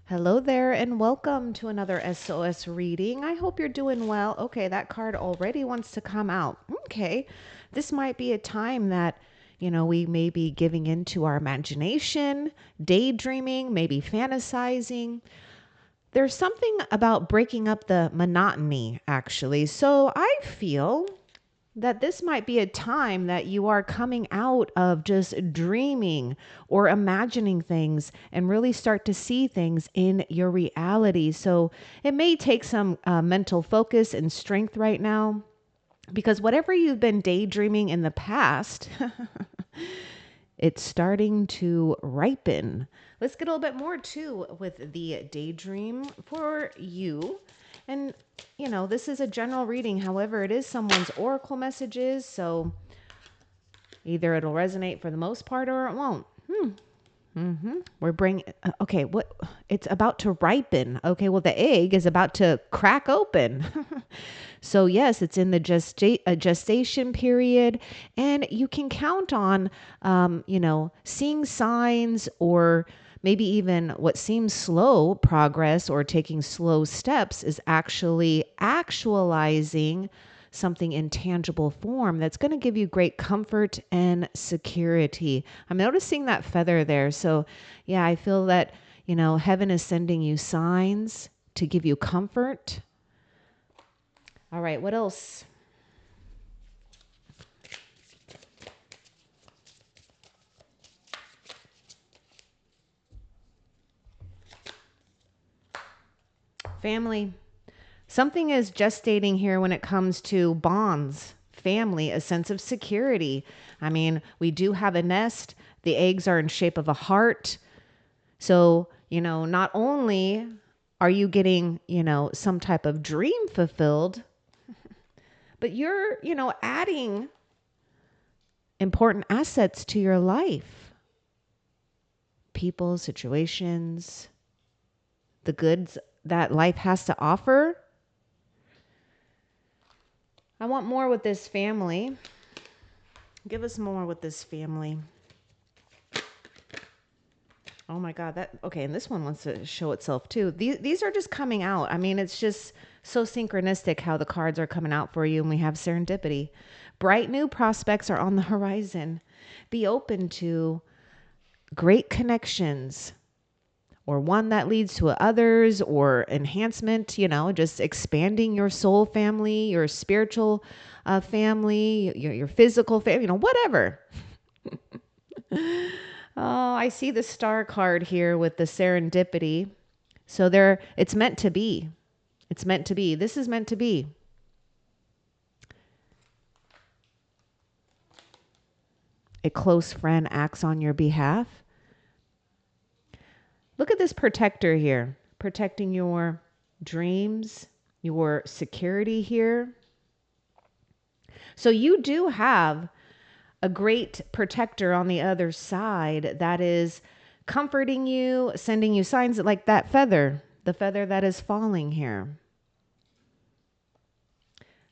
Hello there and welcome to another SOS reading. I hope you're doing well. Okay, that card already wants to come out. Okay, this might be a time that, we may be giving into our imagination, daydreaming, maybe fantasizing. There's something about breaking up the monotony, actually. So I feel that this might be a time that you are coming out of just dreaming or imagining things and really start to see things in your reality. So it may take some mental focus and strength right now because whatever you've been daydreaming in the past, it's starting to ripen. Let's get a little bit more too with the daydream for you. And, this is a general reading. However, it is someone's oracle messages. So either it'll resonate for the most part or it won't. We're bringing, okay, what it's about to ripen. Okay, well, the egg is about to crack open. So, yes, it's in the gestation period, and you can count on, seeing signs or maybe even what seems slow progress or taking slow steps is actually actualizing something in tangible form that's going to give you great comfort and security. I'm noticing that feather there. So, yeah, I feel that, heaven is sending you signs to give you comfort. All right, what else? Family. Something is gestating here when it comes to bonds, family, a sense of security. I mean, we do have a nest. The eggs are in shape of a heart. So, not only are you getting, some type of dream fulfilled, but you're, adding important assets to your life. People, situations, the goods that life has to offer. I want more with this family. Give us more with this family. Oh my God, okay, and this one wants to show itself too. These are just coming out. I mean, it's just so synchronistic how the cards are coming out for you, and we have serendipity. Bright new prospects are on the horizon. Be open to great connections, or one that leads to others, or enhancement, just expanding your soul family, your spiritual family, your physical family, whatever. Oh, I see the star card here with the serendipity. So it's meant to be. It's meant to be. This is meant to be. A close friend acts on your behalf. Look at this protector here, protecting your dreams, your security here. So you do have a great protector on the other side that is comforting you, sending you signs like that feather, the feather that is falling here.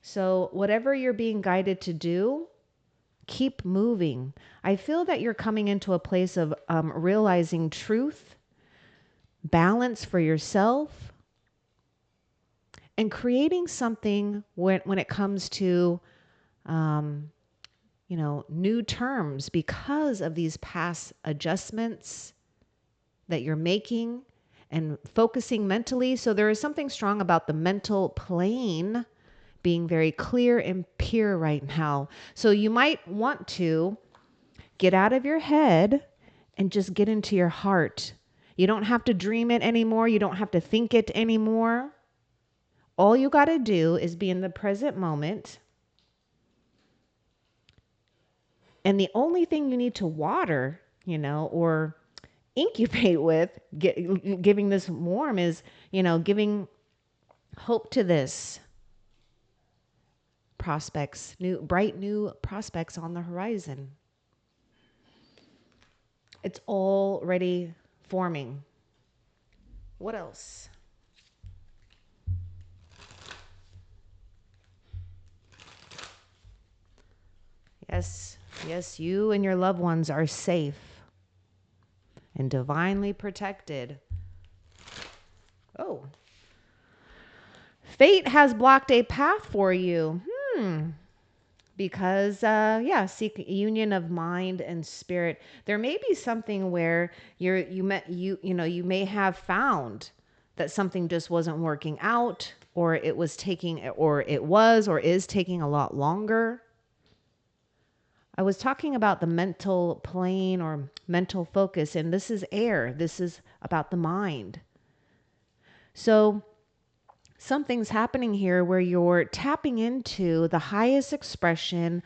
So whatever you're being guided to do, keep moving. I feel that you're coming into a place of realizing truth, balance for yourself, and creating something when it comes to new terms because of these past adjustments that you're making and focusing mentally. So there is something strong about the mental plane being very clear and pure right now. So you might want to get out of your head and just get into your heart. You don't have to dream it anymore. You don't have to think it anymore. All you got to do is be in the present moment. And the only thing you need to water, or incubate with, giving this warm is, giving hope to this prospects, bright new prospects on the horizon. It's already forming. What else? Yes, you and your loved ones are safe and divinely protected. Oh, fate has blocked a path for you. Because yeah, seek union of mind and spirit. There may be something where you may have found that something just wasn't working out, or it was taking, or it was or is taking a lot longer. I was talking about the mental plane or mental focus, and this is air. This is about the mind. So something's happening here where you're tapping into the highest expression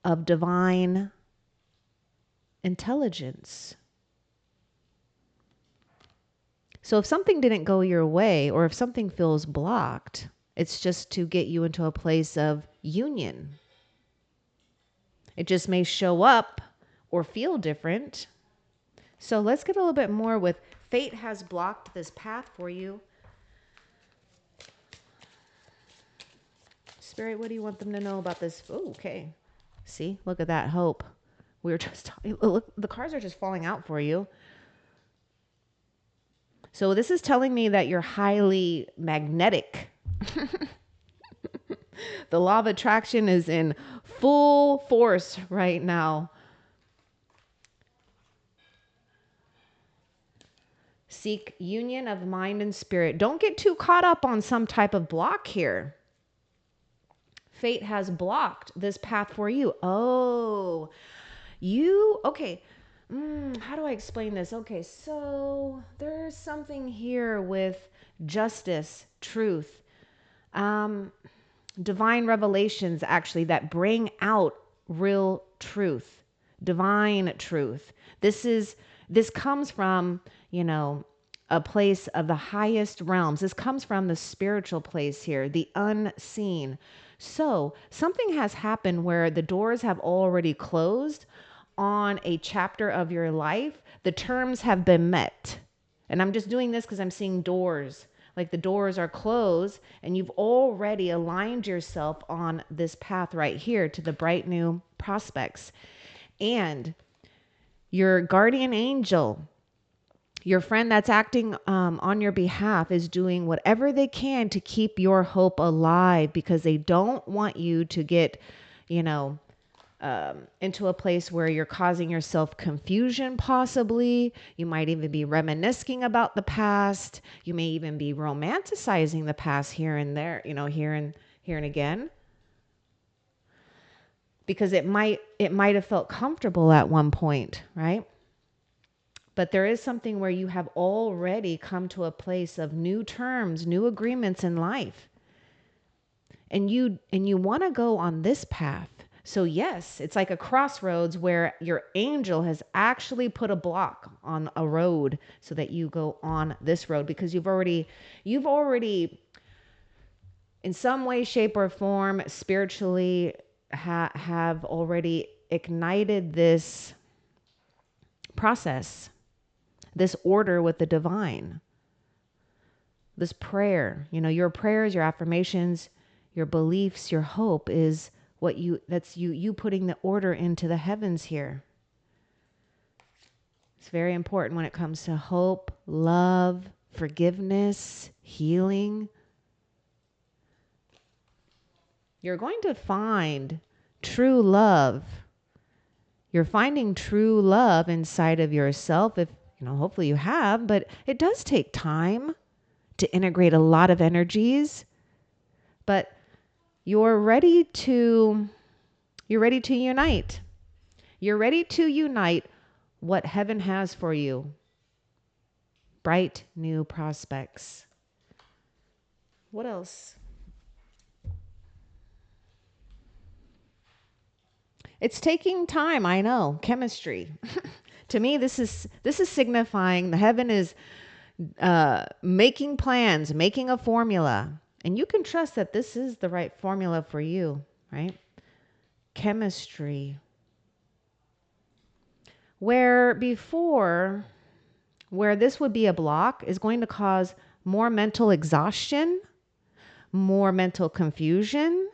of divine intelligence. So if something didn't go your way, or if something feels blocked, it's just to get you into a place of union. It just may show up or feel different. So let's get a little bit more with fate has blocked this path for you. Spirit, what do you want them to know about this? Oh, okay. See, look at that hope. We were just talking, look, the cards are just falling out for you. So this is telling me that you're highly magnetic. The law of attraction is in full force right now. Seek union of mind and spirit. Don't get too caught up on some type of block here. Fate has blocked this path for you. Oh, okay. How do I explain this? Okay, so there's something here with justice, truth, divine revelations actually that bring out real truth, divine truth. This comes from, a place of the highest realms. This comes from the spiritual place here, the unseen. So something has happened where the doors have already closed on a chapter of your life. The terms have been met. And I'm just doing this because I'm seeing doors. Like the doors are closed and you've already aligned yourself on this path right here to the bright new prospects. And your guardian angel, your friend that's acting on your behalf, is doing whatever they can to keep your hope alive because they don't want you to get, into a place where you're causing yourself confusion, possibly. You might even be reminiscing about the past. You may even be romanticizing the past here and there, here and again. Because it might have felt comfortable at one point, right? But there is something where you have already come to a place of new terms, new agreements in life. And you want to go on this path. So yes, it's like a crossroads where your angel has actually put a block on a road so that you go on this road because you've already in some way, shape or form, spiritually have already ignited this process, this order with the divine, this prayer. Your prayers, your affirmations, your beliefs, your hope is that's you putting the order into the heavens here. It's very important when it comes to hope, love, forgiveness, healing. You're going to find true love. You're finding true love inside of yourself, if hopefully you have, but it does take time to integrate a lot of energies. But you're ready to unite. You're ready to unite what heaven has for you. Bright new prospects. What else? It's taking time, I know. Chemistry. To me, this is signifying the heaven is making plans, making a formula. And you can trust that this is the right formula for you, right? Chemistry. Where this would be a block is going to cause more mental exhaustion, more mental confusion.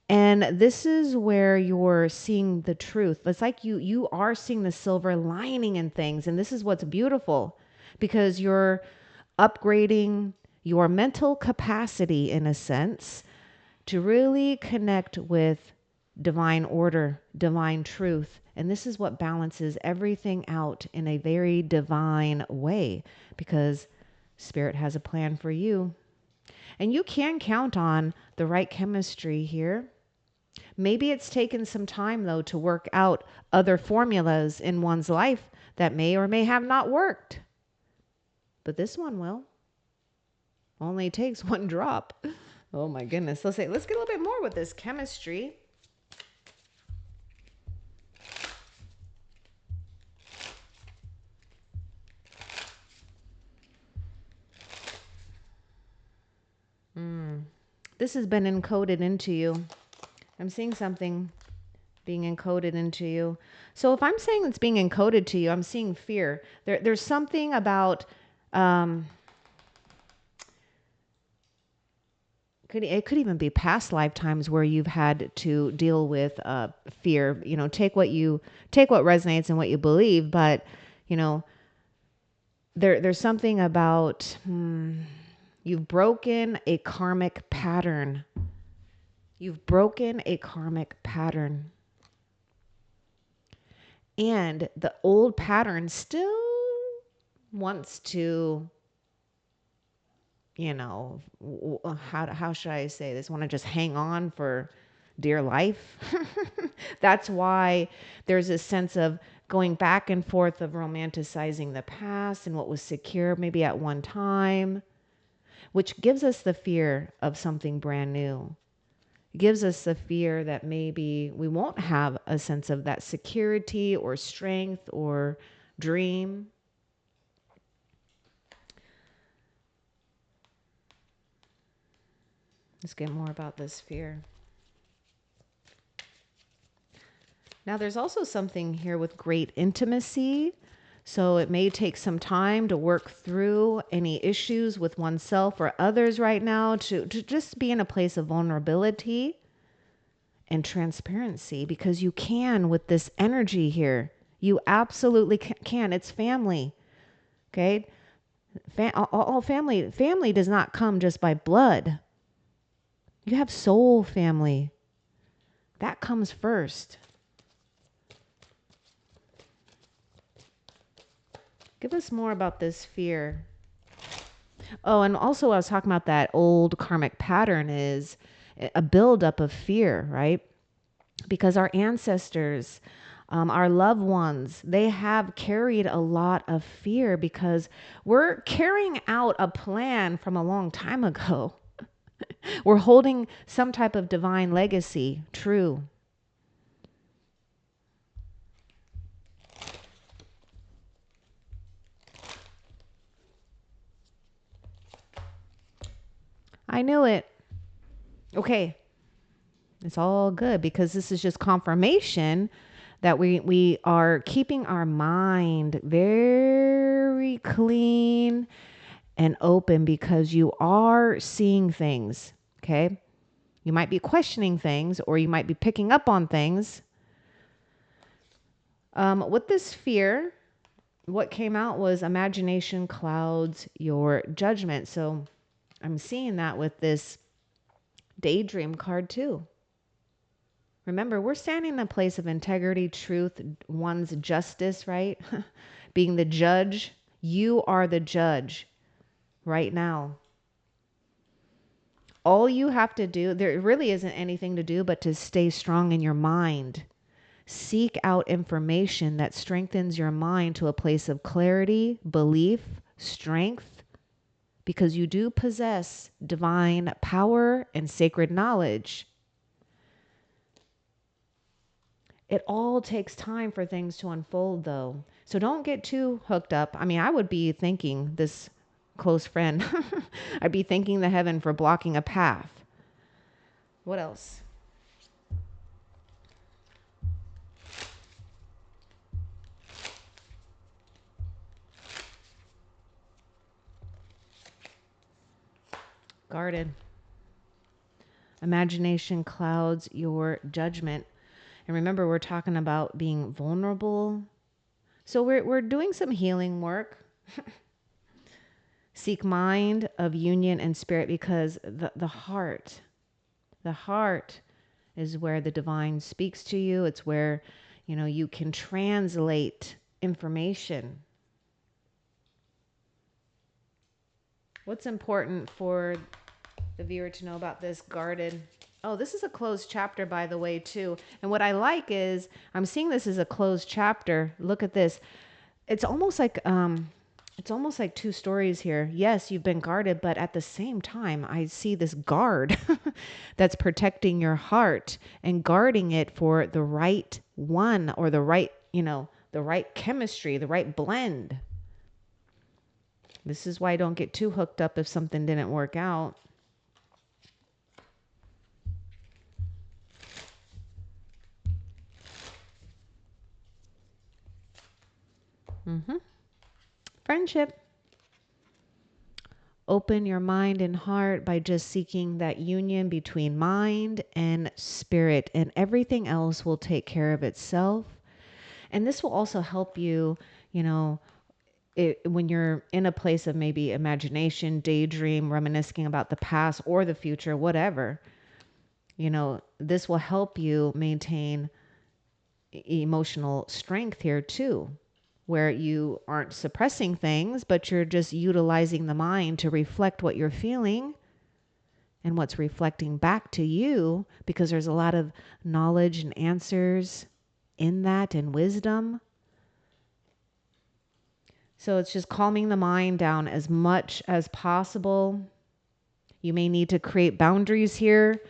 And this is where you're seeing the truth. It's like you are seeing the silver lining in things. And this is what's beautiful because you're upgrading your mental capacity, in a sense, to really connect with divine order, divine truth. And this is what balances everything out in a very divine way, because Spirit has a plan for you. And you can count on the right chemistry here. Maybe it's taken some time, though, to work out other formulas in one's life that may or may have not worked. But this one will. Only takes one drop. Oh my goodness. Let's get a little bit more with this chemistry. This has been encoded into you. I'm seeing something being encoded into you. So if I'm saying it's being encoded to you, I'm seeing fear. There's something about, it could even be past lifetimes where you've had to deal with fear. You know, take what resonates and what you believe, but you know, there's something about you've broken a karmic pattern. You've broken a karmic pattern. And the old pattern still wants to, you know, how should I say this? Want to just hang on for dear life. That's why there's a sense of going back and forth of romanticizing the past and what was secure maybe at one time, which gives us the fear of something brand new. It gives us the fear that maybe we won't have a sense of that security or strength or dream. Let's get more about this fear. Now, there's also something here with great intimacy. So it may take some time to work through any issues with oneself or others right now, to just be in a place of vulnerability and transparency, because you can with this energy here. You absolutely can. It's family. Okay. All family does not come just by blood. You have soul family. That comes first. Give us more about this fear. Oh, and also I was talking about that old karmic pattern is a buildup of fear, right? Because our ancestors, our loved ones, they have carried a lot of fear because we're carrying out a plan from a long time ago. We're holding some type of divine legacy true. I knew it. Okay. It's all good because this is just confirmation that we are keeping our mind very clean and open, because you are seeing things, okay? You might be questioning things, or you might be picking up on things. With this fear, what came out was imagination clouds your judgment. So I'm seeing that with this daydream card too. Remember, we're standing in a place of integrity, truth, one's justice, right? Being the judge. You are the judge right now. All you have to do, there really isn't anything to do but to stay strong in your mind. Seek out information that strengthens your mind to a place of clarity, belief, strength, because you do possess divine power and sacred knowledge. It all takes time for things to unfold, though. So don't get too hooked up. I mean, I would be thanking this close friend. I'd be thanking the heaven for blocking a path. What else? Guarded. Imagination clouds your judgment. And remember, we're talking about being vulnerable. So we're doing some healing work. Seek mind of union and spirit, because the heart is where the divine speaks to you. It's where, you can translate information. What's important for the viewer to know about this guarded? Oh, this is a closed chapter, by the way, too. And what I like is I'm seeing this as a closed chapter. Look at this. It's almost like two stories here. Yes, you've been guarded, but at the same time, I see this guard that's protecting your heart and guarding it for the right one, or the right, the right chemistry, the right blend. This is why I don't get too hooked up if something didn't work out. Friendship. Open your mind and heart by just seeking that union between mind and spirit, and everything else will take care of itself. And this will also help you, when you're in a place of maybe imagination, daydream, reminiscing about the past or the future, whatever, this will help you maintain emotional strength here too, where you aren't suppressing things, but you're just utilizing the mind to reflect what you're feeling and what's reflecting back to you, because there's a lot of knowledge and answers in that, and wisdom. So it's just calming the mind down as much as possible. You may need to create boundaries here,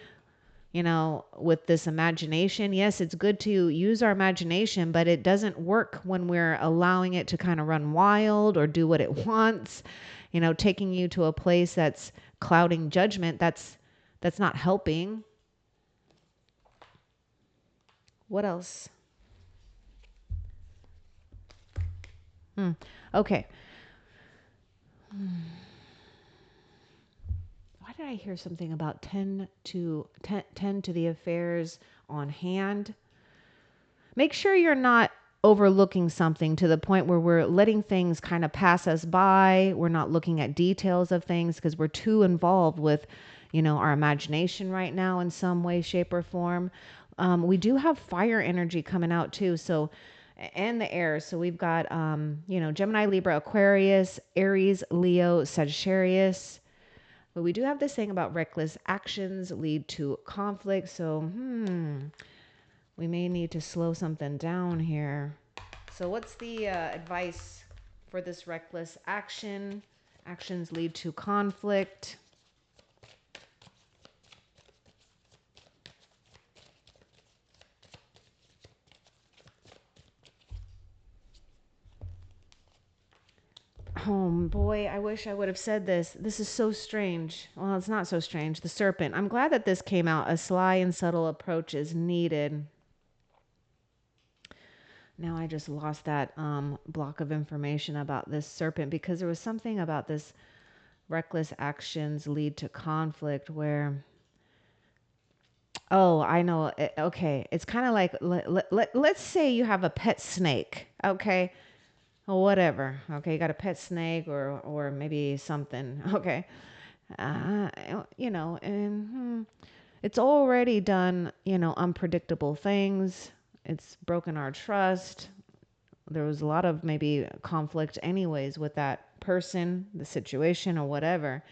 with this imagination. Yes, it's good to use our imagination, but it doesn't work when we're allowing it to kind of run wild or do what it wants, taking you to a place that's clouding judgment. That's not helping. What else? Okay. Why did I hear something about tend to the affairs on hand? Make sure you're not overlooking something to the point where we're letting things kind of pass us by. We're not looking at details of things because we're too involved with, our imagination right now in some way, shape, or form. We do have fire energy coming out too. So, and the air. So we've got, Gemini, Libra, Aquarius, Aries, Leo, Sagittarius. But we do have this thing about reckless actions lead to conflict. So, we may need to slow something down here. So what's the advice for this reckless action? Actions lead to conflict. Oh boy, I wish I would have said this. This is so strange. Well, it's not so strange. The serpent. I'm glad that this came out. A sly and subtle approach is needed. Now I just lost that block of information about this serpent, because there was something about this reckless actions lead to conflict where, oh, I know. Okay. It's kind of like, let's say you have a pet snake. Okay. Or whatever. Okay. You got a pet snake or maybe something. Okay. And it's already done, unpredictable things. It's broken our trust. There was a lot of maybe conflict anyways with that person, the situation, or whatever.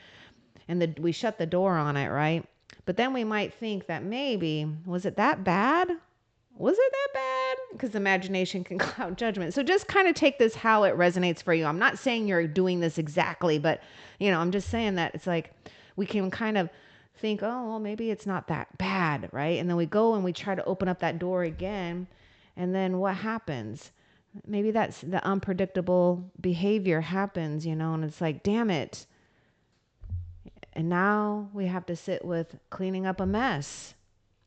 And we shut the door on it, right? But then we might think that maybe, was it that bad? Was it that bad? Because imagination can cloud judgment. So just kind of take this how it resonates for you. I'm not saying you're doing this exactly, but, I'm just saying that it's like we can kind of think, oh, well, maybe it's not that bad, right? And then we go and we try to open up that door again. And then what happens? Maybe that's the unpredictable behavior happens, and it's like, damn it. And now we have to sit with cleaning up a mess.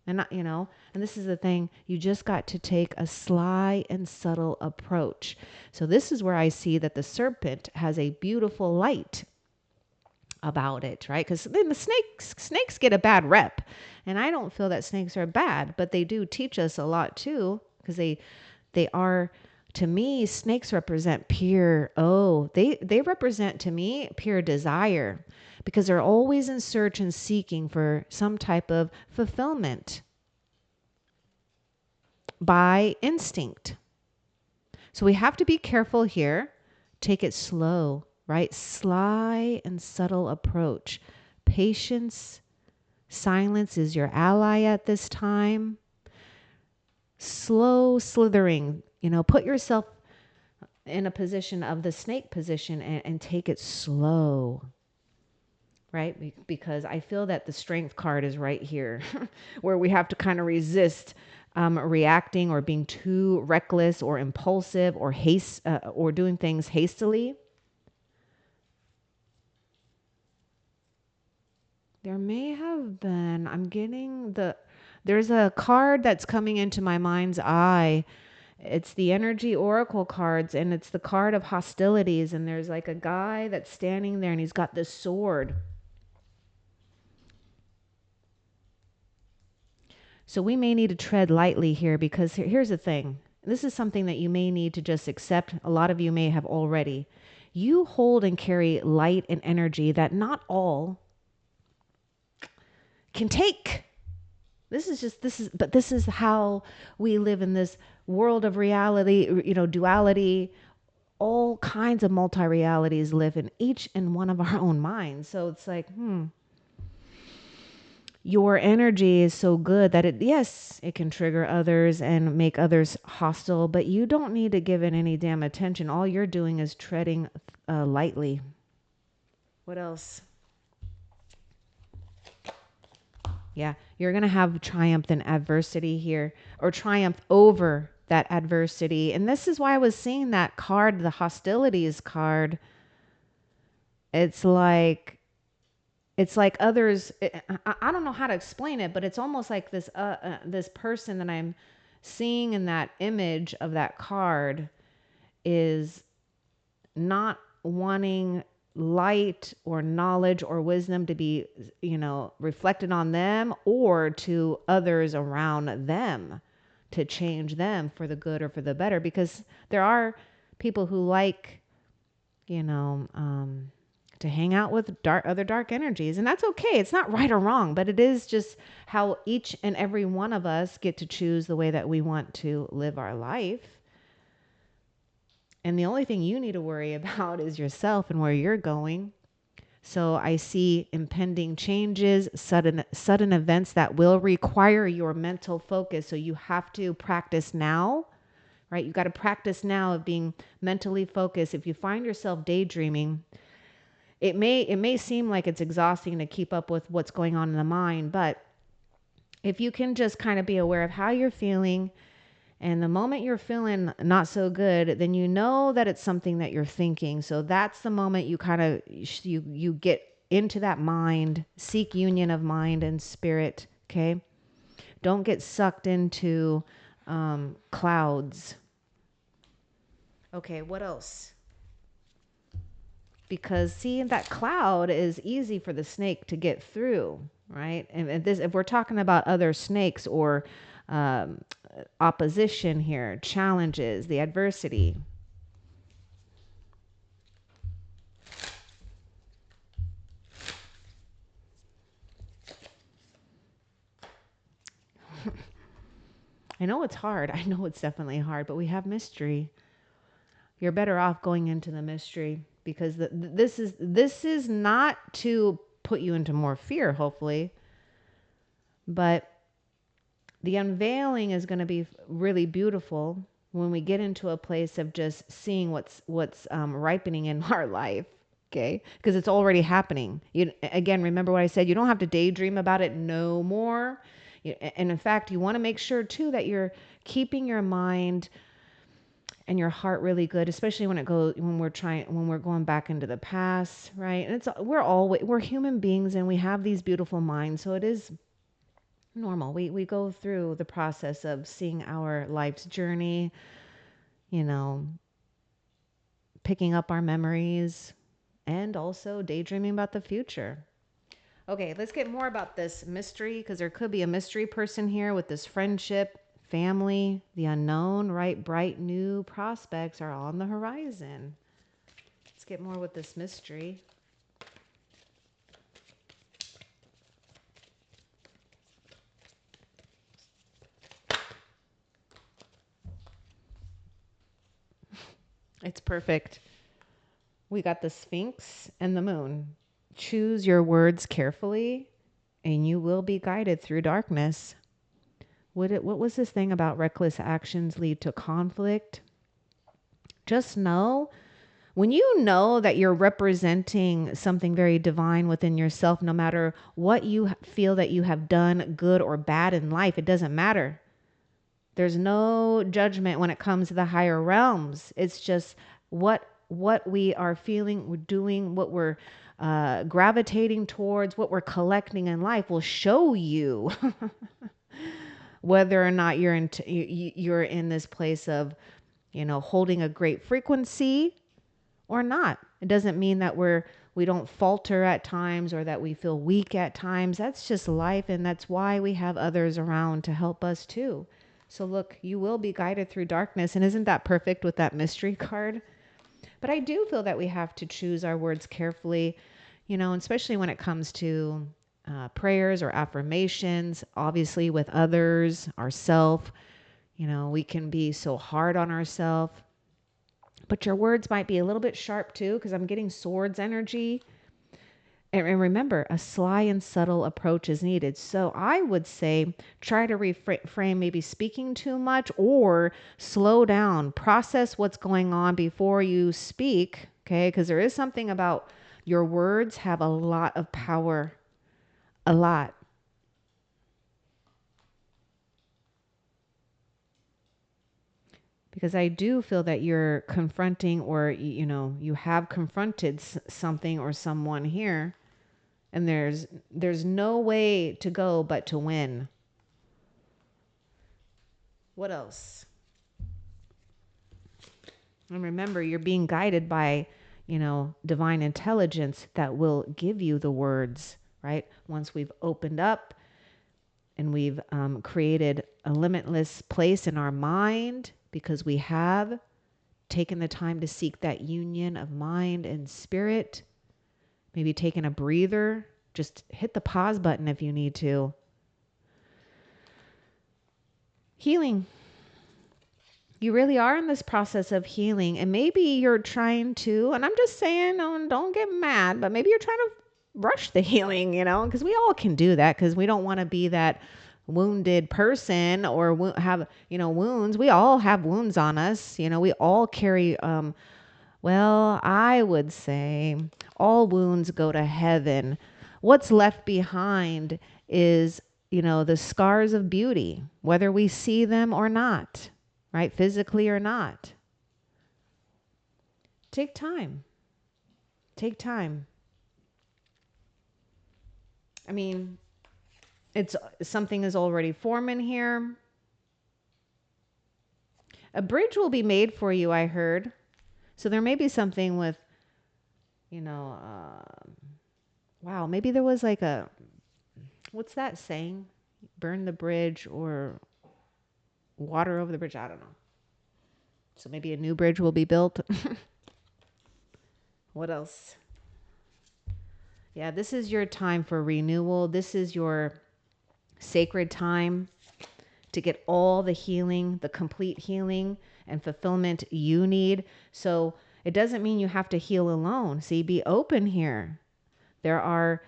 And not, and this is the thing, you just got to take a sly and subtle approach. So this is where I see that the serpent has a beautiful light about it, right? Because then the snakes get a bad rep. And I don't feel that snakes are bad, but they do teach us a lot too, because they are To me, snakes represent they represent to me pure desire, because they're always in search and seeking for some type of fulfillment by instinct. So we have to be careful here. Take it slow, right? Sly and subtle approach. Patience, silence is your ally at this time. Slow slithering, put yourself in a position of the snake position, and take it slow, right? Because I feel that the strength card is right here where we have to kind of resist reacting or being too reckless or impulsive or or doing things hastily. There may have been, there's a card that's coming into my mind's eye. It's the energy oracle cards, and it's the card of hostilities. And there's like a guy that's standing there, and he's got this sword. So we may need to tread lightly here, because here's the thing. This is something that you may need to just accept. A lot of you may have already. You hold and carry light and energy that not all can take. This is how we live in this world of reality, duality. All kinds of multi-realities live in each and one of our own minds. So it's like, your energy is so good that it can trigger others and make others hostile, but you don't need to give it any damn attention. All you're doing is treading lightly. What else? Yeah, you're going to have triumph in adversity here, or triumph over that adversity. And this is why I was seeing that card, the hostilities card. It's like others. I don't know how to explain it, but it's almost like this person that I'm seeing in that image of that card is not wanting light or knowledge or wisdom to be, reflected on them or to others around them, to change them for the good or for the better, because there are people who like, to hang out with other dark energies, and that's okay. It's not right or wrong, but it is just how each and every one of us get to choose the way that we want to live our life. And the only thing you need to worry about is yourself and where you're going. So I see impending changes, sudden events that will require your mental focus. So you have to practice now, right? You got to practice now of being mentally focused. If you find yourself daydreaming, it may seem like it's exhausting to keep up with what's going on in the mind, but if you can just kind of be aware of how you're feeling, and the moment you're feeling not so good, then you know that it's something that you're thinking. So that's the moment you kind of, you get into that mind, seek union of mind and spirit. Okay. Don't get sucked into clouds. Okay. What else? Because see, that cloud is easy for the snake to get through, right? And this, if we're talking about other snakes or opposition here, challenges, the adversity. I know it's hard. I know it's definitely hard, but we have mystery. You're better off going into the mystery, because this is not to put you into more fear, hopefully, but the unveiling is going to be really beautiful when we get into a place of just seeing what's ripening in our life. Okay, because it's already happening. Again, remember what I said. You don't have to daydream about it no more. And in fact, you want to make sure too that you're keeping your mind and your heart really good, especially when we're going back into the past, right? And we're human beings, and we have these beautiful minds, so it is normal. We go through the process of seeing our life's journey, picking up our memories, and also daydreaming about the future. Okay, let's get more about this mystery, because there could be a mystery person here with this friendship, family, the unknown, right? Bright new prospects are on the horizon. Let's get more with this mystery. It's perfect. We got the Sphinx and the moon. Choose your words carefully and you will be guided through darkness. What was this thing about reckless actions lead to conflict? Just know, when you know that you're representing something very divine within yourself, no matter what you feel that you have done, good or bad in life, it doesn't matter. There's no judgment when it comes to the higher realms. It's just what we are feeling, we're doing, what we're gravitating towards, what we're collecting in life will show you whether or not you're in this place of, holding a great frequency or not. It doesn't mean that we don't falter at times or that we feel weak at times. That's just life, and that's why we have others around to help us too. So look, you will be guided through darkness, and isn't that perfect with that mystery card? But I do feel that we have to choose our words carefully, especially when it comes to prayers or affirmations, obviously with others, ourself. We can be so hard on ourselves. But your words might be a little bit sharp too, because I'm getting swords energy. And remember, a sly and subtle approach is needed. So I would say try to reframe maybe speaking too much, or slow down, process what's going on before you speak. Okay. Because there is something about your words have a lot of power, a lot. Because I do feel that you're confronting, or, you have confronted something or someone here. And there's no way to go but to win. What else? And remember, you're being guided by, divine intelligence that will give you the words, right? Once we've opened up and we've created a limitless place in our mind, because we have taken the time to seek that union of mind and spirit, maybe taking a breather, just hit the pause button if you need to. Healing. You really are in this process of healing, and maybe you're trying to, and I'm just saying, don't get mad, but maybe you're trying to rush the healing, because we all can do that, because we don't want to be that wounded person or have, wounds. We all have wounds on us. We all carry, well, I would say all wounds go to heaven. What's left behind is, the scars of beauty, whether we see them or not, right? Physically or not. Take time. Take time. I mean, it's something is already forming here. A bridge will be made for you, I heard. So there may be something with, wow, maybe there was like what's that saying? Burn the bridge or water over the bridge. I don't know. So maybe a new bridge will be built. What else? Yeah, this is your time for renewal. This is your sacred time to get all the healing, the complete healing and fulfillment you need. So it doesn't mean you have to heal alone. See, be open here. There are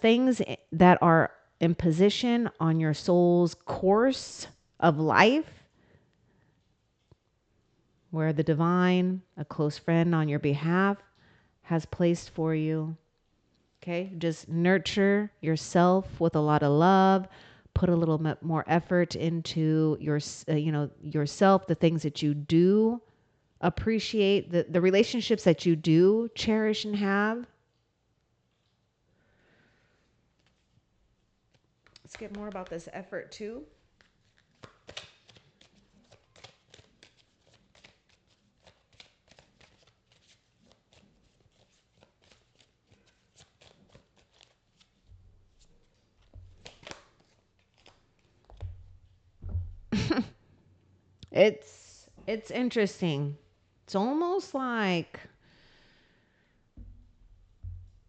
things that are in position on your soul's course of life, where the divine, a close friend on your behalf, has placed for you. Okay, just nurture yourself with a lot of love. Put a little bit more effort into yourself, the things that you do appreciate, the relationships that you do cherish and have. Let's get more about this effort too. It's interesting. It's almost like,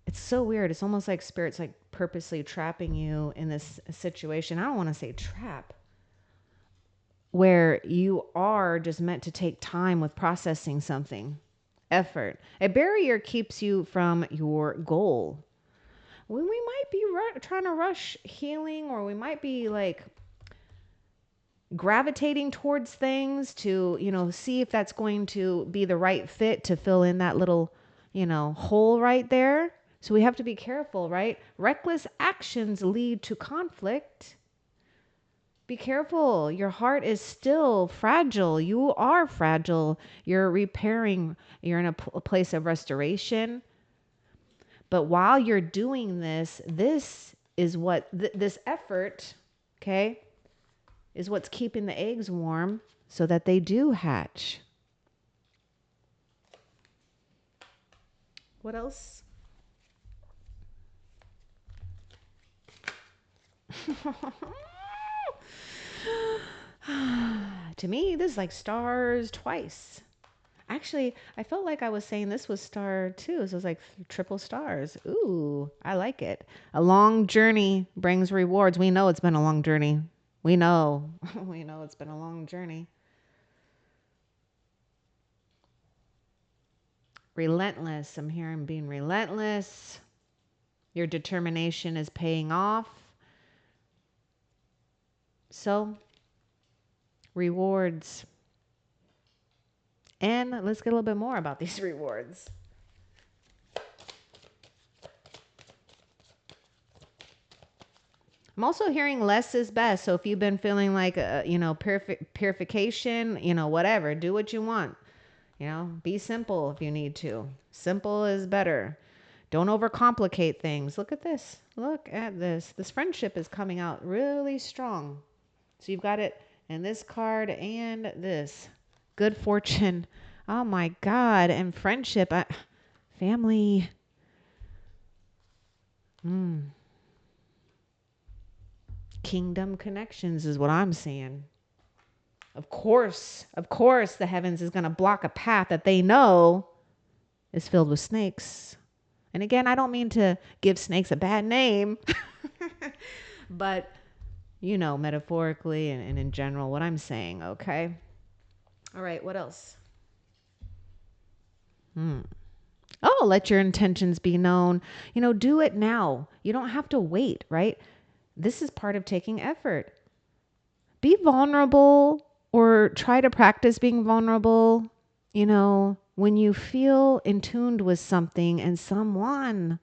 it's so weird. It's almost like spirit's like purposely trapping you in this situation. I don't want to say trap, where you are just meant to take time with processing something. Effort. A barrier keeps you from your goal. When we might be trying to rush healing, or we might be like gravitating towards things to, see if that's going to be the right fit to fill in that little, hole right there. So we have to be careful, right? Reckless actions lead to conflict. Be careful. Your heart is still fragile. You are fragile. You're repairing. You're in a place of restoration. But while you're doing this, this is what this effort, okay, is what's keeping the eggs warm so that they do hatch. What else? To me, this is like stars twice. Actually, I felt like I was saying this was star too. So it was like triple stars. Ooh, I like it. A long journey brings rewards. We know it's been a long journey. We know. We know it's been a long journey. Relentless. I'm hearing being relentless. Your determination is paying off. So, rewards. And let's get a little bit more about these rewards. I'm also hearing less is best. So if you've been feeling like, purification, whatever, do what you want. Be simple if you need to. Simple is better. Don't overcomplicate things. Look at this. Look at this. This friendship is coming out really strong. So you've got it in this card and this. Good fortune. Oh my God. And friendship. Family. Kingdom connections is what I'm seeing. Of course, the heavens is going to block a path that they know is filled with snakes. And again, I don't mean to give snakes a bad name, but metaphorically and in general, what I'm saying, okay? All right, what else? Oh, let your intentions be known. Do it now. You don't have to wait, right? This is part of taking effort. Be vulnerable, or try to practice being vulnerable, when you feel in tuned with something and someone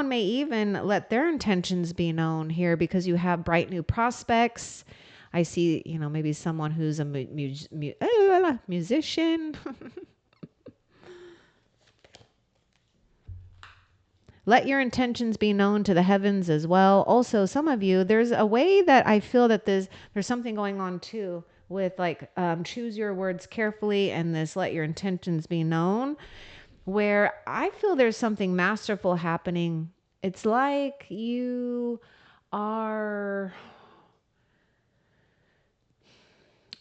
may even let their intentions be known here, because you have bright new prospects. I see, maybe someone who's a musician. Let your intentions be known to the heavens as well. Also, some of you, there's a way that I feel that there's something going on too with like choose your words carefully, and this let your intentions be known, where I feel there's something masterful happening. It's like you are...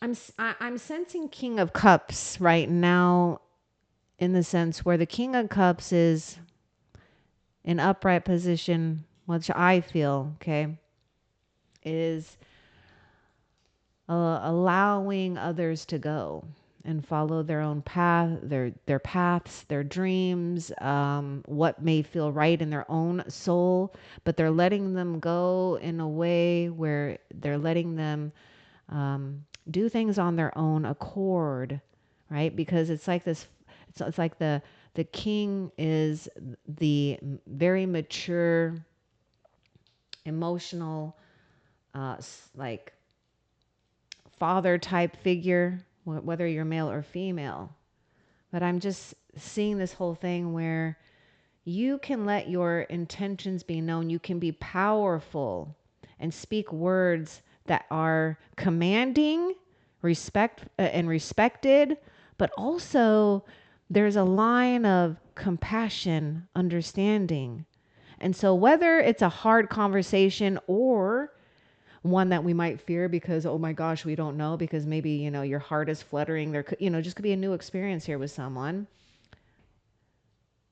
I'm sensing King of Cups right now, in the sense where the King of Cups is in upright position, which I feel, okay, is allowing others to go and follow their own path, their paths, their dreams, what may feel right in their own soul, but they're letting them go in a way where they're letting them do things on their own accord, right? Because it's like this, it's like the king is the very mature, emotional, like father type figure, whether you're male or female. But I'm just seeing this whole thing where you can let your intentions be known. You can be powerful and speak words that are commanding, and respected, but also there's a line of compassion, understanding. And so whether it's a hard conversation, or one that we might fear because, oh my gosh, we don't know, because maybe, your heart is fluttering. There could, just could be a new experience here with someone.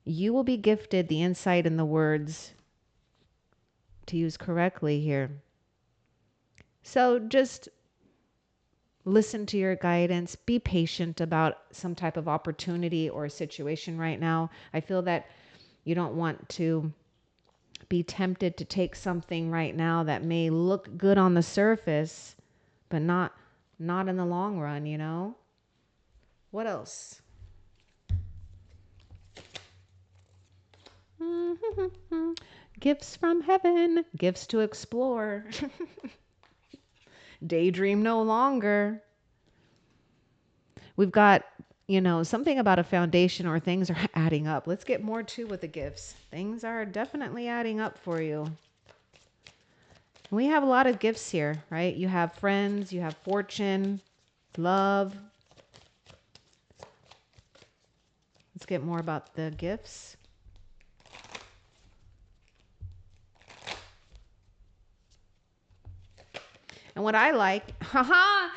You will be gifted the insight and the words to use correctly here. So just listen to your guidance. Be patient about some type of opportunity or a situation right now. I feel that you don't want to be tempted to take something right now that may look good on the surface, but not in the long run. What else? Gifts from heaven, gifts to explore. Daydream no longer. We've got, something about a foundation, or things are adding up. Let's get more to with the gifts. Things are definitely adding up for you. We have a lot of gifts here, right? You have friends, you have fortune, love. Let's get more about the gifts. And what I like, oh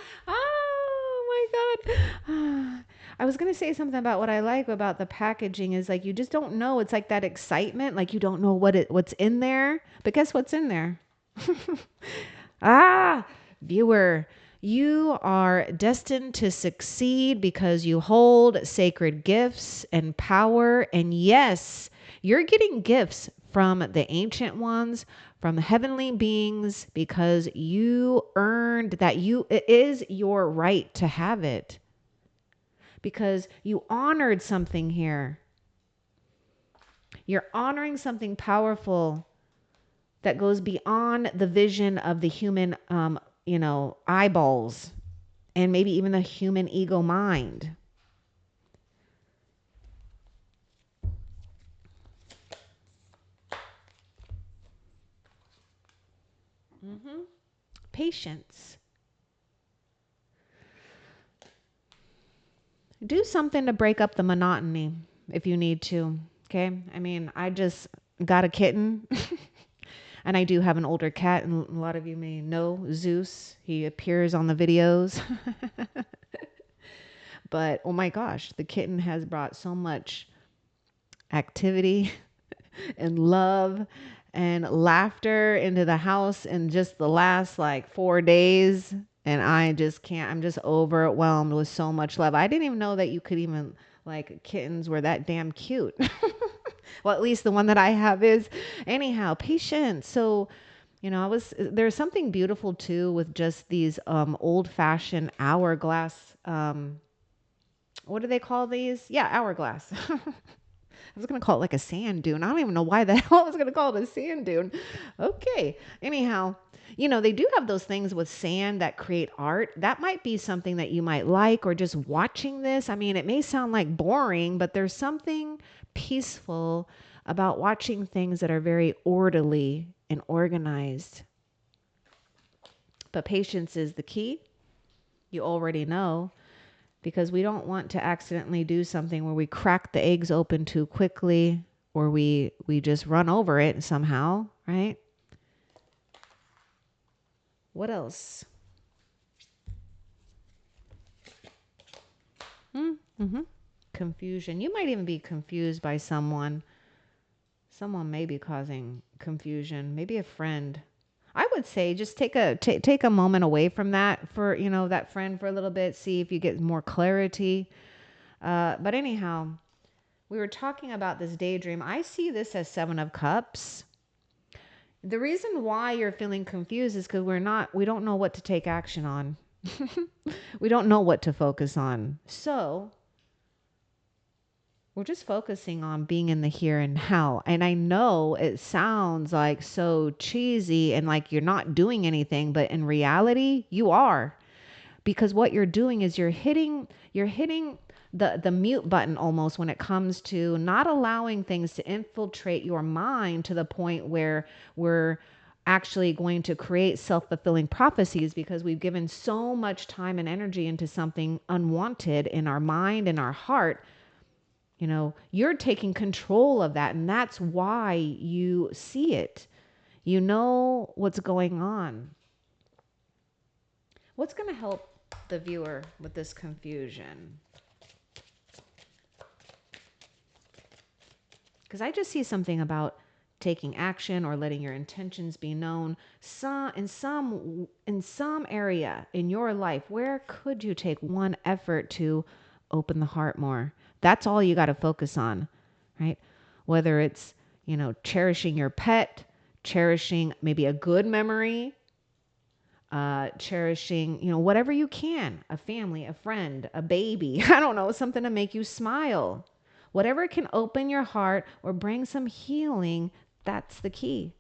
my God. I was going to say something about what I like about the packaging is like, you just don't know. It's like that excitement. Like you don't know what's in there, but guess what's in there? Viewer, you are destined to succeed because you hold sacred gifts and power. And yes, you're getting gifts from the ancient ones, from heavenly beings, because you earned that. It is your right to have it, because you honored something here. You're honoring something powerful that goes beyond the vision of the human, eyeballs, and maybe even the human ego mind. Patience. Do something to break up the monotony if you need to. Okay. I mean, I just got a kitten. And I do have an older cat, and a lot of you may know Zeus. He appears on the videos. But oh my gosh, the kitten has brought so much activity and love and laughter into the house in just the last like 4 days. And I just can't, I'm just overwhelmed with so much love. I didn't even know that you could even, like, kittens were that damn cute. Well, at least the one that I have is. Anyhow, patience. So, there's something beautiful too with just these old fashioned hourglass. What do they call these? Yeah, hourglass. I was going to call it like a sand dune. I don't even know why the hell I was going to call it a sand dune. Okay. Anyhow, they do have those things with sand that create art. That might be something that you might like, or just watching this. I mean, it may sound like boring, but there's something peaceful about watching things that are very orderly and organized. But patience is the key. You already know, because we don't want to accidentally do something where we crack the eggs open too quickly, or we just run over it somehow, right? What else? Confusion. You might even be confused by someone. Someone may be causing confusion. Maybe a friend. I would say just take a moment away from that for, that friend for a little bit. See if you get more clarity. But anyhow, we were talking about this daydream. I see this as 7 of Cups. The reason why you're feeling confused is because we don't know what to take action on. We don't know what to focus on. So we're just focusing on being in the here and now. And I know it sounds like so cheesy and like you're not doing anything, but in reality, you are. Because what you're doing is you're hitting the mute button almost, when it comes to not allowing things to infiltrate your mind to the point where we're actually going to create self-fulfilling prophecies, because we've given so much time and energy into something unwanted in our mind and our heart. You're taking control of that, and that's why you see it. You know what's going on. What's going to help the viewer with this confusion? Because I just see something about taking action or letting your intentions be known. In some area in your life, where could you take one effort to open the heart more? That's all you got to focus on, right? Whether it's, cherishing your pet, cherishing maybe a good memory, cherishing, whatever you can, a family, a friend, a baby, I don't know, something to make you smile. Whatever can open your heart or bring some healing, that's the key.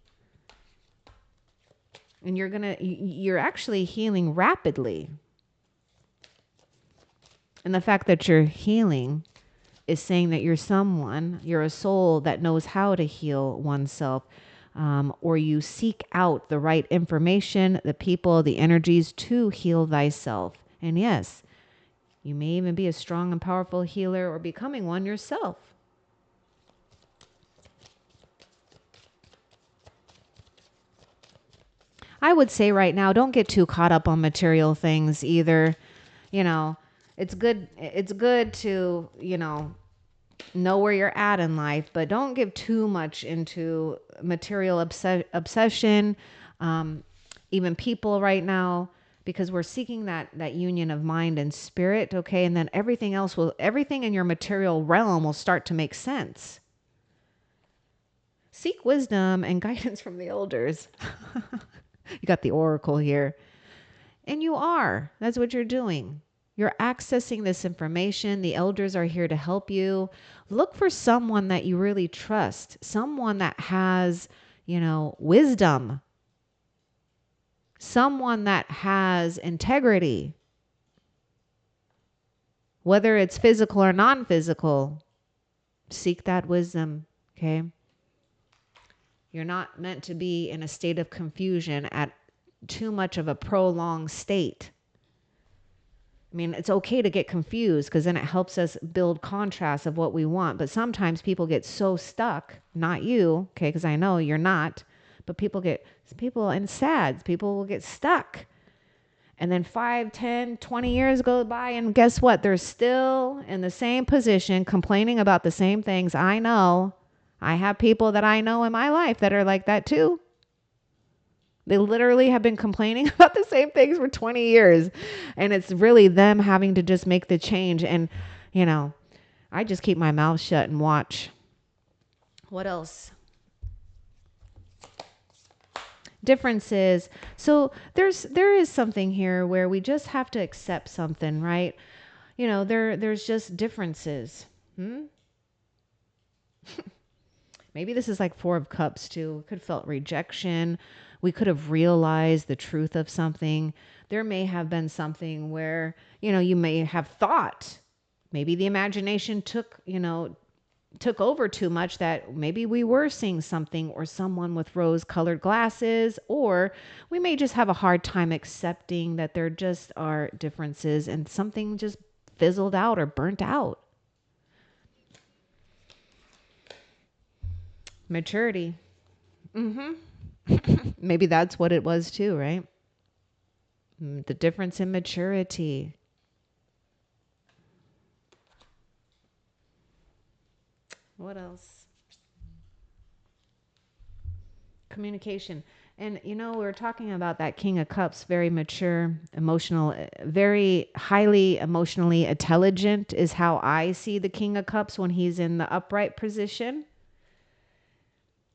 And you're actually healing rapidly. And the fact that you're healing is saying that you're a soul that knows how to heal oneself. Or you seek out the right information, the people, the energies to heal thyself. And yes, you may even be a strong and powerful healer or becoming one yourself. I would say right now, don't get too caught up on material things either. It's good to, know where you're at in life, but don't give too much into material obsession, even people right now, because we're seeking that union of mind and spirit. Okay. And then everything in your material realm will start to make sense. Seek wisdom and guidance from the elders. You got the oracle here. And that's what you're doing. You're accessing this information. The elders are here to help you. Look for someone that you really trust, someone that has, wisdom, someone that has integrity, whether it's physical or non-physical. Seek that wisdom, okay? You're not meant to be in a state of confusion at too much of a prolonged state. I mean, it's okay to get confused because then it helps us build contrast of what we want. But sometimes people get so stuck, not you, okay, because I know you're not, but people and SADS, people will get stuck. And then 5, 10, 20 years go by and guess what? They're still in the same position, complaining about the same things. I know. I have people that I know in my life that are like that too. They literally have been complaining about the same things for 20 years. And it's really them having to just make the change. And, I just keep my mouth shut and watch. What else? Differences. So there is something here where we just have to accept something, right? There's just differences. Maybe this is like 4 of Cups too. We could have felt rejection. We could have realized the truth of something. There may have been something where, you may have thought, maybe the imagination took over too much, that maybe we were seeing something or someone with rose-colored glasses, or we may just have a hard time accepting that there just are differences and something just fizzled out or burnt out. Maturity. Maybe that's what it was too, right? The difference in maturity. What else? Communication. And, we were talking about that King of Cups, very mature, emotional, very highly emotionally intelligent is how I see the King of Cups when he's in the upright position.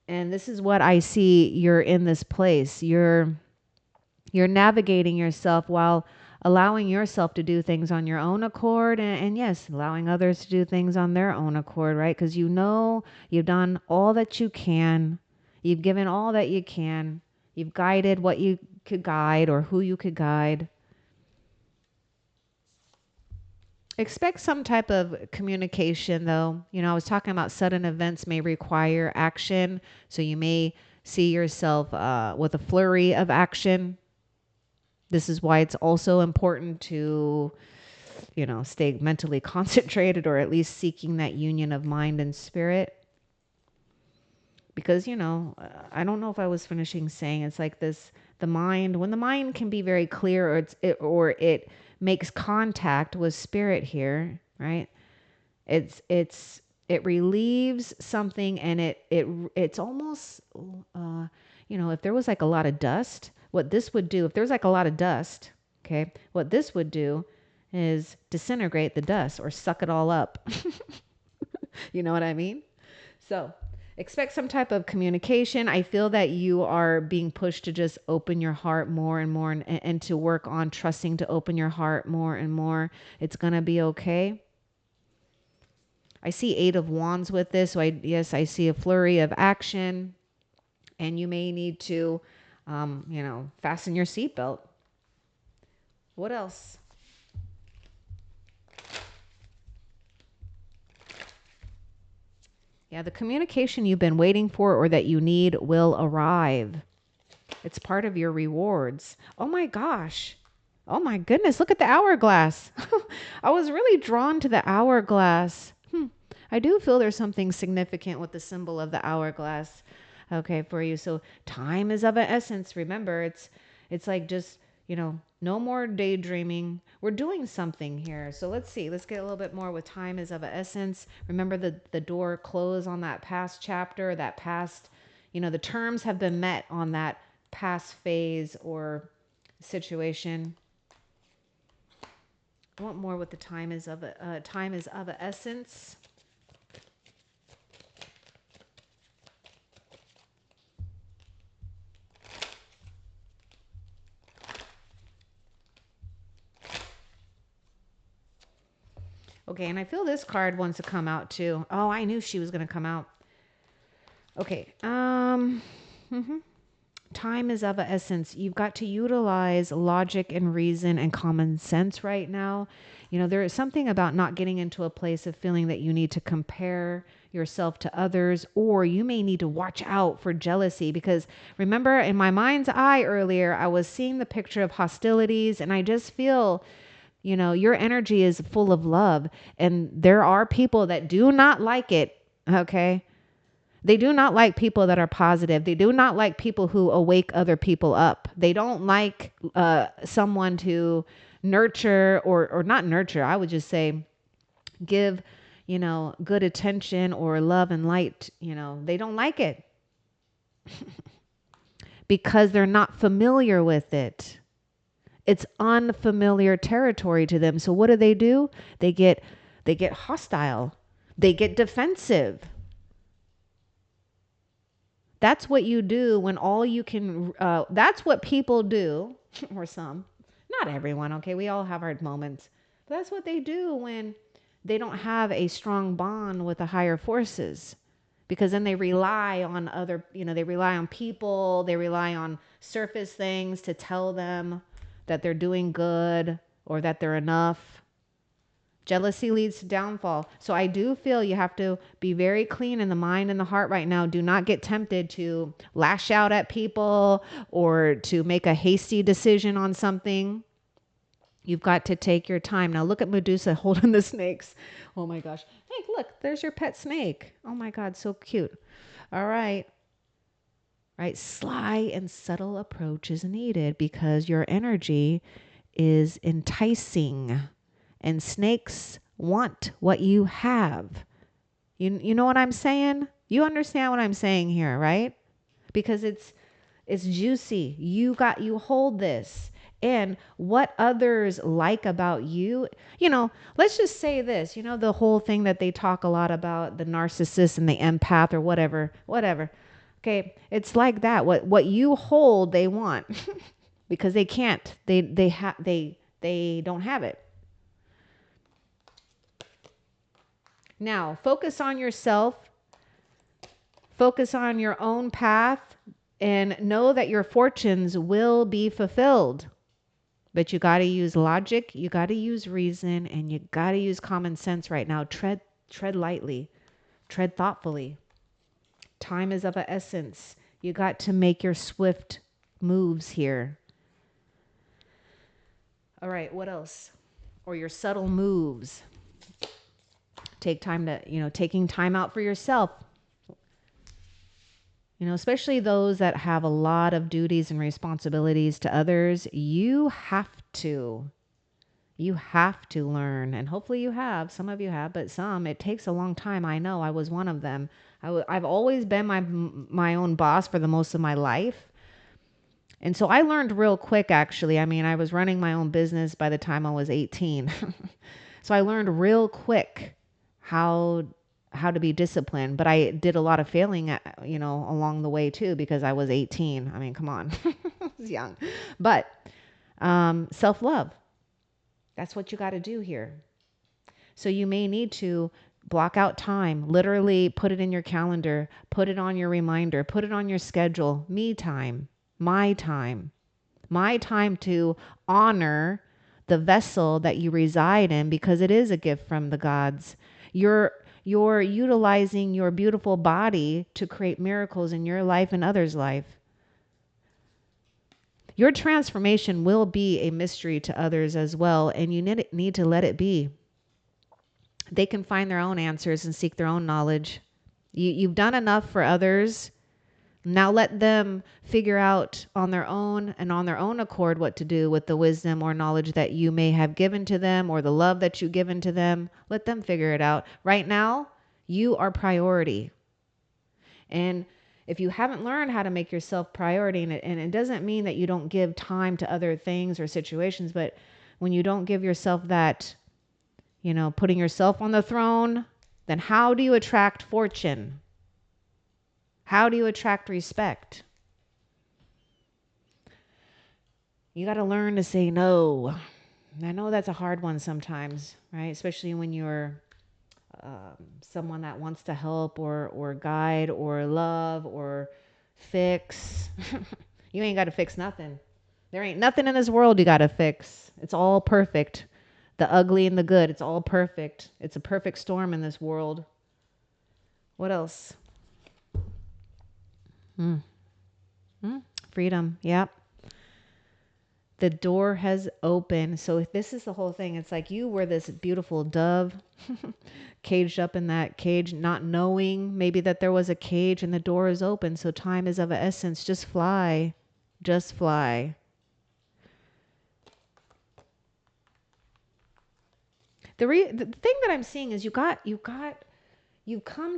And this is what I see. You're in this place. You're navigating yourself while allowing yourself to do things on your own accord. And yes, allowing others to do things on their own accord, right? Because you've done all that you can. You've given all that you can. You've guided what you could guide or who you could guide. Expect some type of communication, though. I was talking about sudden events may require action. So you may see yourself with a flurry of action. This is why it's also important to, stay mentally concentrated or at least seeking that union of mind and spirit. Because, I don't know if I was finishing saying, it's like this, the mind, when the mind can be very clear, or it makes contact with spirit here, right? It relieves something, and it's almost, if there was like a lot of dust, what this would do, if there's like a lot of dust, okay, what this would do is disintegrate the dust or suck it all up. You know what I mean? So expect some type of communication. I feel that you are being pushed to just open your heart more and more, and to work on trusting to open your heart more and more. It's going to be okay. I see 8 of Wands with this. So I see a flurry of action, and you may need to, fasten your seatbelt. What else? Yeah, the communication you've been waiting for or that you need will arrive. It's part of your rewards. Oh my gosh. Oh my goodness. Look at the hourglass. I was really drawn to the hourglass. I do feel there's something significant with the symbol of the hourglass. Okay, for you. So time is of an essence. Remember, it's like just, no more daydreaming. We're doing something here. So let's see. Let's get a little bit more with time is of an essence. Remember the door closed on that past chapter, that past, the terms have been met on that past phase or situation. I want more with the time is of an essence. Okay, and I feel this card wants to come out too. Oh, I knew she was going to come out. Okay. Time is of an essence. You've got to utilize logic and reason and common sense right now. There is something about not getting into a place of feeling that you need to compare yourself to others, or you may need to watch out for jealousy, because remember, in my mind's eye earlier, I was seeing the picture of hostilities, and I just feel, your energy is full of love, and there are people that do not like it. Okay. They do not like people that are positive. They do not like people who awake other people up. They don't like someone to nurture or not nurture. I would just say give, good attention or love and light. They don't like it because they're not familiar with it. It's unfamiliar territory to them. So what do? They get hostile. They get defensive. That's what you do when all you can, that's what people do, or some, not everyone, okay? We all have our moments. But that's what they do when they don't have a strong bond with the higher forces, because then they rely on other, they rely on people, they rely on surface things to tell them that they're doing good or that they're enough. Jealousy leads to downfall. So I do feel you have to be very clean in the mind and the heart right now. Do not get tempted to lash out at people or to make a hasty decision on something. You've got to take your time. Now look at Medusa holding the snakes. Oh my gosh. Hey, look, there's your pet snake. Oh my God, so cute. All right. Right. Sly and subtle approach is needed because your energy is enticing. And snakes want what you have. You know what I'm saying? You understand what I'm saying here, right? Because it's juicy. You hold this. And what others like about you, let's just say this, the whole thing that they talk a lot about, the narcissist and the empath or whatever. Okay, it's like that. What you hold, they want because they can't. They don't have it. Now, focus on yourself, focus on your own path, and know that your fortunes will be fulfilled. But you got to use logic, you got to use reason, and you got to use common sense right now. Tread lightly, tread thoughtfully. Time is of an essence. You got to make your swift moves here. All right, what else? Or your subtle moves. Take time to, taking time out for yourself. Especially those that have a lot of duties and responsibilities to others, you have to learn. And hopefully you have, some of you have, but some, it takes a long time. I know I was one of them. I've always been my own boss for the most of my life. And so I learned real quick, actually. I mean, I was running my own business by the time I was 18. So I learned real quick how to be disciplined, but I did a lot of failing along the way too, because I was 18. I mean, come on. I was young. But self-love, that's what you got to do here. So you may need to block out time, literally put it in your calendar, put it on your reminder, put it on your schedule. Me time, my time to honor the vessel that you reside in, because it is a gift from the gods. You're utilizing your beautiful body to create miracles in your life and others' life. Your transformation will be a mystery to others as well, and you need to let it be. They can find their own answers and seek their own knowledge. You've done enough for others. Now let them figure out on their own and on their own accord what to do with the wisdom or knowledge that you may have given to them, or the love that you've given to them. Let them figure it out. Right now, you are priority. And if you haven't learned how to make yourself priority, and it doesn't mean that you don't give time to other things or situations, but when you don't give yourself that, putting yourself on the throne, then how do you attract fortune? How do you attract respect? You got to learn to say no. I know that's a hard one sometimes, right? Especially when you're someone that wants to help or guide or love or fix. You ain't got to fix nothing. There ain't nothing in this world you got to fix. It's all perfect. The ugly and the good, it's all perfect. It's a perfect storm in this world. What else? Freedom. Yep. The door has opened. So if this is the whole thing, it's like you were this beautiful dove caged up in that cage, not knowing maybe that there was a cage, and the door is open. So time is of an essence. Just fly. Just fly. The thing that I'm seeing is you come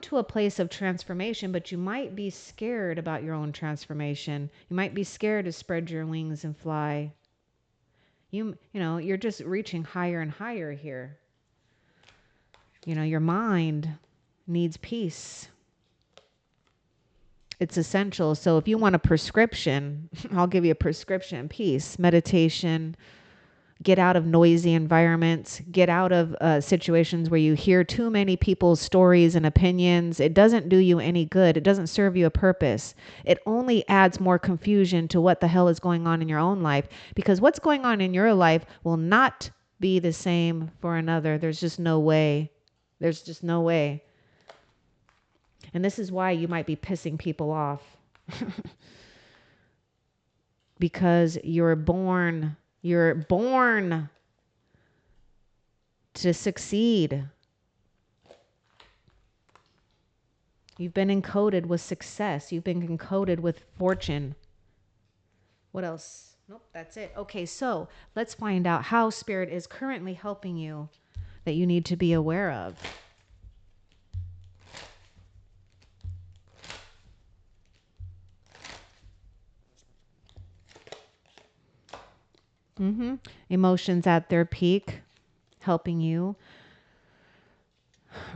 to a place of transformation, but you might be scared about your own transformation. You might be scared to spread your wings and fly. You're just reaching higher and higher here. Your mind needs peace. It's essential. So if you want a prescription, I'll give you a prescription: peace, meditation. Get out of noisy environments. Get out of situations where you hear too many people's stories and opinions. It doesn't do you any good. It doesn't serve you a purpose. It only adds more confusion to what the hell is going on in your own life, because what's going on in your life will not be the same for another. There's just no way. There's just no way. And this is why you might be pissing people off. Because you're born to succeed. You've been encoded with success. You've been encoded with fortune. What else? Nope, that's it. Okay, so let's find out how Spirit is currently helping you that you need to be aware of. Emotions at their peak, helping you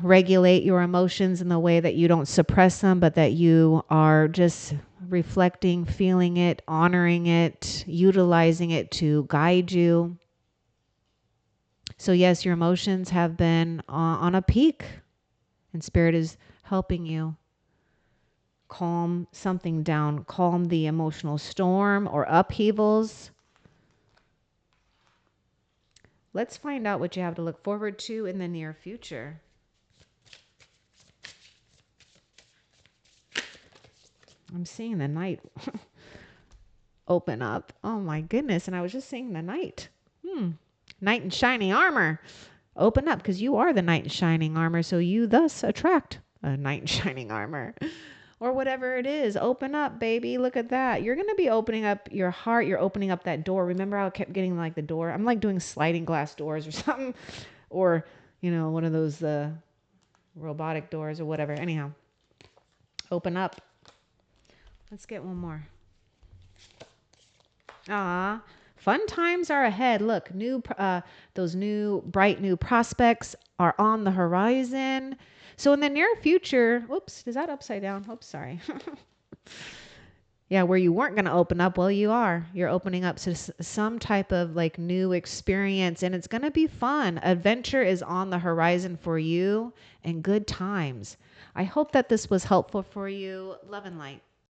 regulate your emotions in the way that you don't suppress them, but that you are just reflecting, feeling it, honoring it, utilizing it to guide you. So yes, your emotions have been on a peak, and Spirit is helping you calm something down, calm the emotional storm or upheavals. Let's find out what you have to look forward to in the near future. I'm seeing the night open up. Oh my goodness. And I was just seeing the night. Knight in shining armor. Open up, because you are the knight in shining armor. So you thus attract a knight in shining armor. or whatever it is. Open up, baby. Look at that. You're going to be opening up your heart. You're opening up that door. Remember how I kept getting like the door? I'm like doing sliding glass doors or something, or, you know, one of those robotic doors or whatever. Anyhow, open up. Let's get one more. Ah, fun times are ahead. Look, those new bright new prospects are on the horizon. So in the near future, whoops, is that upside down? Oops, sorry. Yeah, where you weren't going to open up, well, you are. You're opening up to some type of like new experience, and it's going to be fun. Adventure is on the horizon for you and good times. I hope that this was helpful for you. Love and light.